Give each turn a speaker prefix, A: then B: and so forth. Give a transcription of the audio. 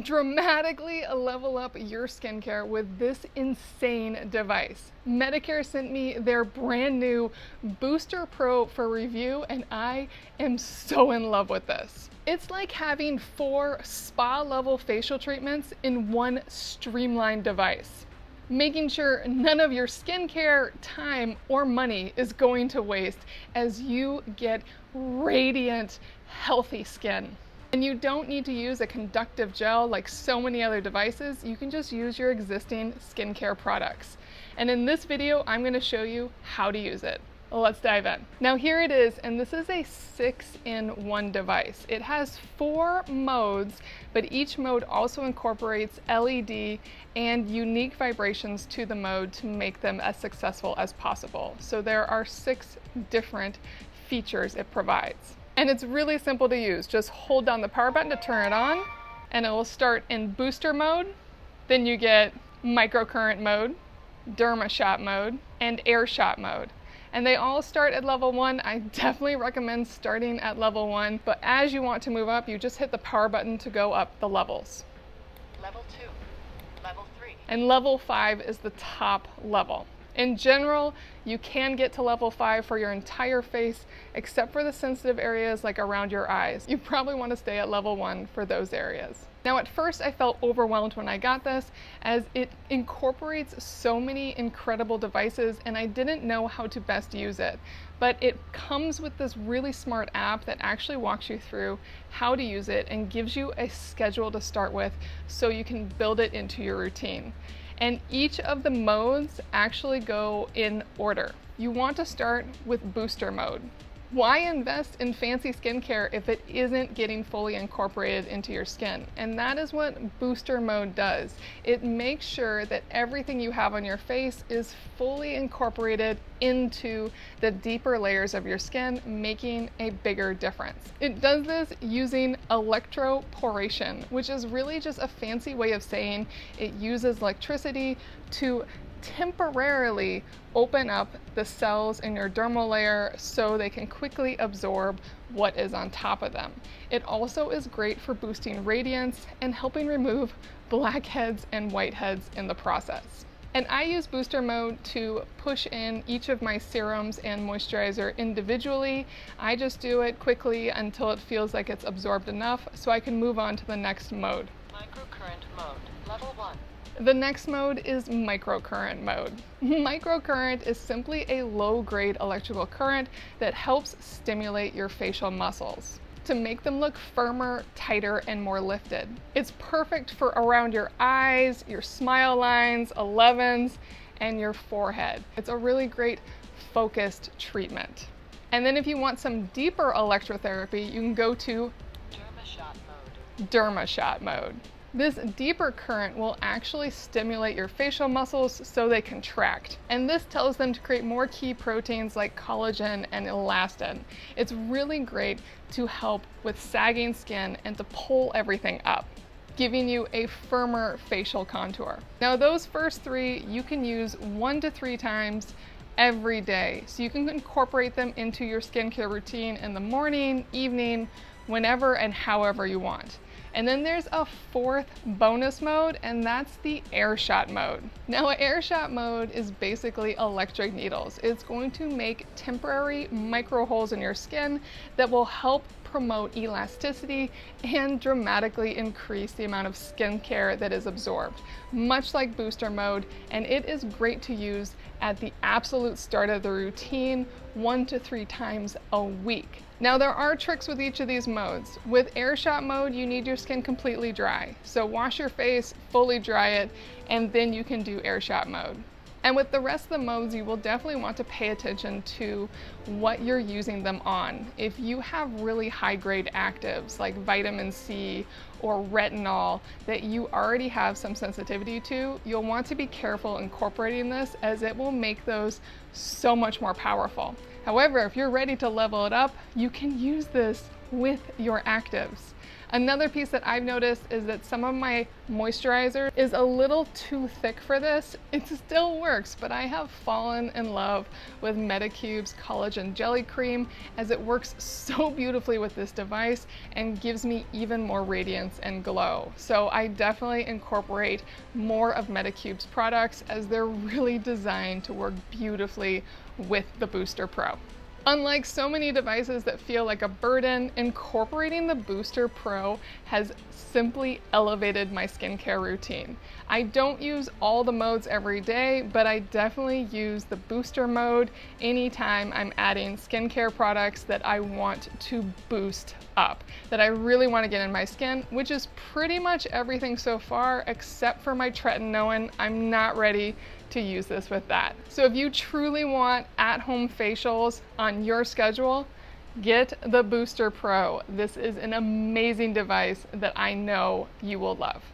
A: Dramatically level up your skincare with this insane device. Medicare sent me their brand new Booster Pro for review, and I am so in love with this. It's like having 4 spa-level facial treatments in one streamlined device, making sure none of your skincare, time, or money is going to waste as you get radiant, healthy skin. And you don't need to use a conductive gel like so many other devices. You can just use your existing skincare products. And in this video, I'm going to show you how to use it. Let's dive in. Now here it is, and this is a 6-in-1 device. It has 4 modes, but each mode also incorporates LED and unique vibrations to the mode to make them as successful as possible. So there are 6 different features it provides. And it's really simple to use. Just hold down the power button to turn it on, and it will start in booster mode. Then you get microcurrent mode, Derma shot mode, and Airshot mode. And they all start at level 1. I definitely recommend starting at level 1, but as you want to move up, you just hit the power button to go up the levels.
B: Level 2, level 3.
A: And level 5 is the top level. In general, you can get to level 5 for your entire face, except for the sensitive areas like around your eyes. You probably want to stay at level 1 for those areas. Now at first I felt overwhelmed when I got this, as it incorporates so many incredible devices and I didn't know how to best use it. But it comes with this really smart app that actually walks you through how to use it and gives you a schedule to start with so you can build it into your routine. And each of the modes actually go in order. You want to start with booster mode. Why invest in fancy skincare if it isn't getting fully incorporated into your skin? And that is what booster mode does. It makes sure that everything you have on your face is fully incorporated into the deeper layers of your skin, making a bigger difference. It does this using electroporation, which is really just a fancy way of saying it uses electricity to temporarily open up the cells in your dermal layer so they can quickly absorb what is on top of them. It also is great for boosting radiance and helping remove blackheads and whiteheads in the process. And I use booster mode to push in each of my serums and moisturizer individually. I just do it quickly until it feels like it's absorbed enough so I can move on to the next mode.
B: Microcurrent mode, level 1.
A: The next mode is microcurrent mode. Microcurrent is simply a low-grade electrical current that helps stimulate your facial muscles to make them look firmer, tighter, and more lifted. It's perfect for around your eyes, your smile lines, 11s, and your forehead. It's a really great focused treatment. And then if you want some deeper electrotherapy, you can go to
B: Derma shot mode.
A: Derma shot mode. This deeper current will actually stimulate your facial muscles so they contract. And this tells them to create more key proteins like collagen and elastin. It's really great to help with sagging skin and to pull everything up, giving you a firmer facial contour. Now those first 3 you can use 1 to 3 times every day. So you can incorporate them into your skincare routine in the morning, evening, whenever and however you want. And then there's a 4th bonus mode, and that's the Airshot mode. Now, Airshot mode is basically electric needles. It's going to make temporary micro holes in your skin that will help promote elasticity and dramatically increase the amount of skincare that is absorbed, much like booster mode, and it is great to use at the absolute start of the routine 1 to 3 times a week. Now there are tricks with each of these modes. With Airshot mode, you need your skin completely dry. So wash your face, fully dry it, and then you can do Airshot mode. And with the rest of the modes, you will definitely want to pay attention to what you're using them on. If you have really high-grade actives like vitamin C or retinol that you already have some sensitivity to, you'll want to be careful incorporating this, as it will make those so much more powerful. However, if you're ready to level it up, you can use this with your actives. Another piece that I've noticed is that some of my moisturizer is a little too thick for this. It still works, but I have fallen in love with Medicube's collagen jelly cream, as it works so beautifully with this device and gives me even more radiance and glow. So I definitely incorporate more of Medicube's products, as they're really designed to work beautifully with the Booster Pro. Unlike so many devices that feel like a burden, incorporating the Booster Pro has simply elevated my skincare routine. I don't use all the modes every day, but I definitely use the booster mode anytime I'm adding skincare products that I want to boost up, that I really want to get in my skin, which is pretty much everything so far except for my tretinoin. I'm not ready to use this with that. So if you truly want at-home facials on your schedule, get the Booster Pro. This is an amazing device that I know you will love.